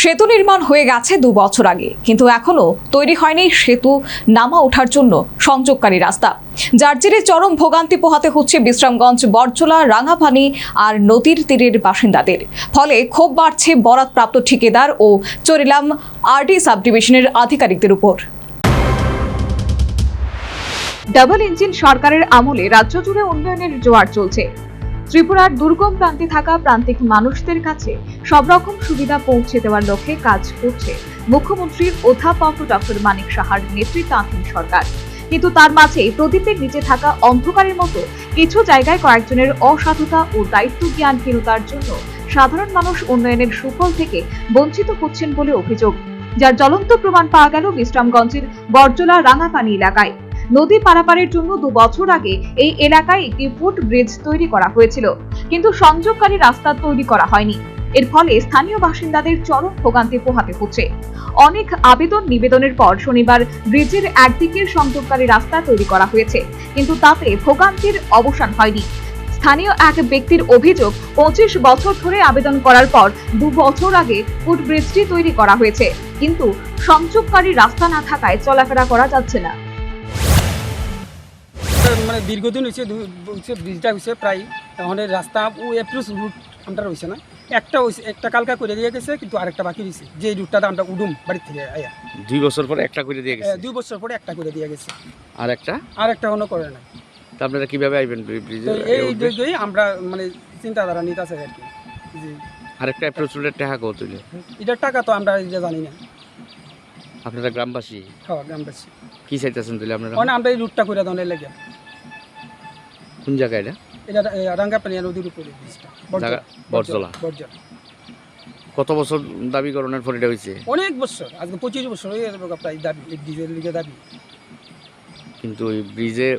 সেতু নির্মাণ হয়ে গেছে 2 বছর আগে, কিন্তু এখনো তৈরি হয়নি সেতু নামা ওঠার জন্য সংযোগকারী রাস্তা, যার জেরে চরম ভোগান্তি পোহাতে হচ্ছে বিশ্রামগঞ্জ, বরজলা, রাঙাপানি আর নদীর তীরের বাসিন্দাদের। ফলে ক্ষোভ বাড়ছে বরাদপ্রাপ্ত ঠিকাদার ও চরিলাম আরডি সাব ডিভিশনের আধিকারিকদের উপর। ডাবল ইঞ্জিন সরকারের আমলে রাজ্য জুড়ে উন্নয়নের জোয়ার চলছে। ত্রিপুরার দুর্গম প্রান্তে থাকা প্রান্তিক মানুষদের কাছে সব রকম সুবিধা পৌঁছে দেওয়ার লক্ষ্যে কাজ করছে মুখ্যমন্ত্রীর অধ্যাপক ডক্টর মানিক সাহার নেতৃত্বাধীন সরকার। কিন্তু তার মাঝেই প্রদীপের নিচে থাকা অন্ধকারের মতো কিছু জায়গায় কয়েকজনের অসাধুতা ও দায়িত্ব জ্ঞানহীনতার জন্য সাধারণ মানুষ উন্নয়নের সুফল থেকে বঞ্চিত হচ্ছেন বলে অভিযোগ, যার জ্বলন্ত প্রমাণ পাওয়া গেল বিশ্রামগঞ্জের বরজলা রাঙাপানি এলাকায়। নদী পারাপারের জন্য 2 বছর আগে এই এলাকায় একটি ফুট ব্রিজ তৈরি করা হয়েছিল, কিন্তু সংযোগকারী রাস্তা তৈরি করা হয়নি। এর ফলে স্থানীয় বাসিন্দাদের চরম ভোগান্তি পোহাতে হচ্ছে। অনেক আবেদন নিবেদনের পর শনিবার ব্রিজের একদিকের সংযোগকারী রাস্তা তৈরি করা হয়েছে, কিন্তু তাতে ভোগান্তির অবসান হয়নি। স্থানীয় এক ব্যক্তির অভিযোগ, 25 বছর ধরে আবেদন করার পর 2 বছর আগে ফুট ব্রিজটি তৈরি করা হয়েছে, কিন্তু সংযোগকারী রাস্তা না থাকায় চলাফেরা করা যাচ্ছে না। মানে দীর্ঘদিন হয়েছে ব্রিজটা হয়েছে প্রায়, তাহলে রাস্তা ও অ্যাপ্রোচ রুট আমরা রয়েছে না, একটা কালকা করে দিয়ে গেছে, কিন্তু আরেকটা বাকি রয়েছে, যে রুটটাতে আমরা উডুম বাড়ির থেকে আয়া 2 বছর পরে একটা করে দিয়ে গেছে। 2 বছর পরে একটা করে দিয়ে গেছে, আরেকটা কোনো করে না। তা আপনারা কিভাবে আইবেন ব্রিজে? এই আমরা মানে চিন্তাধারা নিতে আছে আর কি। আরেকটা অ্যাপ্রোচ রুটের টাকা কত তুলে? এটার টাকা তো আমরা জানি না। আপনারা গ্রামবাসী? হ্যাঁ, গ্রামবাসী। কি চাইতেছেন তুলে আপনারা? মানে আমরা এই রুটটা করে দেওয়ার লাগে। কোন জায়গা এটা? রাঙ্গাপানি নদীর উপরে ব্রিজটা, বরজলা। কত বছর দাবি করণের পর এটা হয়েছে? অনেক বছর, আজকে 25 বছর হয়ে গেল প্রায় দাবি, ব্রিজের লিগে দাবি। কিন্তু ওই ব্রিজে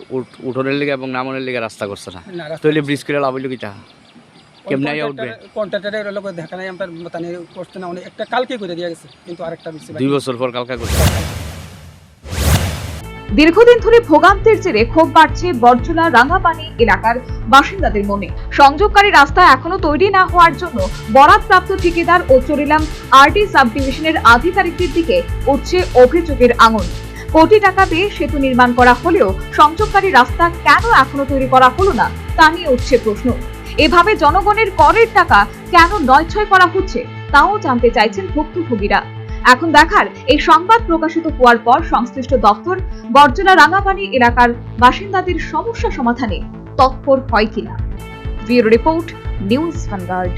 উঠোনের লিগে এবং নামনের লিগে রাস্তা করছে না, তাহলে ব্রিজ করে লাভ হইল কিটা? কেমনে উঠবে? কন্ট্রাক্টরের লোক দেখা নাই, আমরা তানে করতে না, অনেক একটা কালকে করে দিয়ে গেছে, কিন্তু আরেকটা ব্রিজ 2 বছর পর কালকা করছে। দীর্ঘদিন ধরে ভোগান্তির জেরে ক্ষোভ বাড়ছে বরজলা রাঙাপানি এলাকার বাসিন্দাদের মনে। সংযোগকারী রাস্তা এখনো তৈরি না হওয়ার জন্য বরাদপ্রাপ্ত ঠিকাদার ও চরিলাম আরডি সাব ডিভিশনের আধিকারিকদের দিকে উঠছে অভিযোগের আঙুল। কোটি টাকা দিয়ে সেতু নির্মাণ করা হলেও সংযোগকারী রাস্তা কেন এখনো তৈরি করা হলো না তা নিয়ে উঠছে প্রশ্ন। এভাবে জনগণের করের টাকা কেন নয়ছয় করা হচ্ছে তাও জানতে চাইছেন ভুক্তভোগীরা। এখন দেখার, এই সংবাদ প্রকাশিত হওয়ার পর সংশ্লিষ্ট দপ্তর বরজলা রাঙাপানি এলাকার বাসিন্দাদের সমস্যা সমাধানে তৎপর হয় কিনা। Bureau report, news vanguard.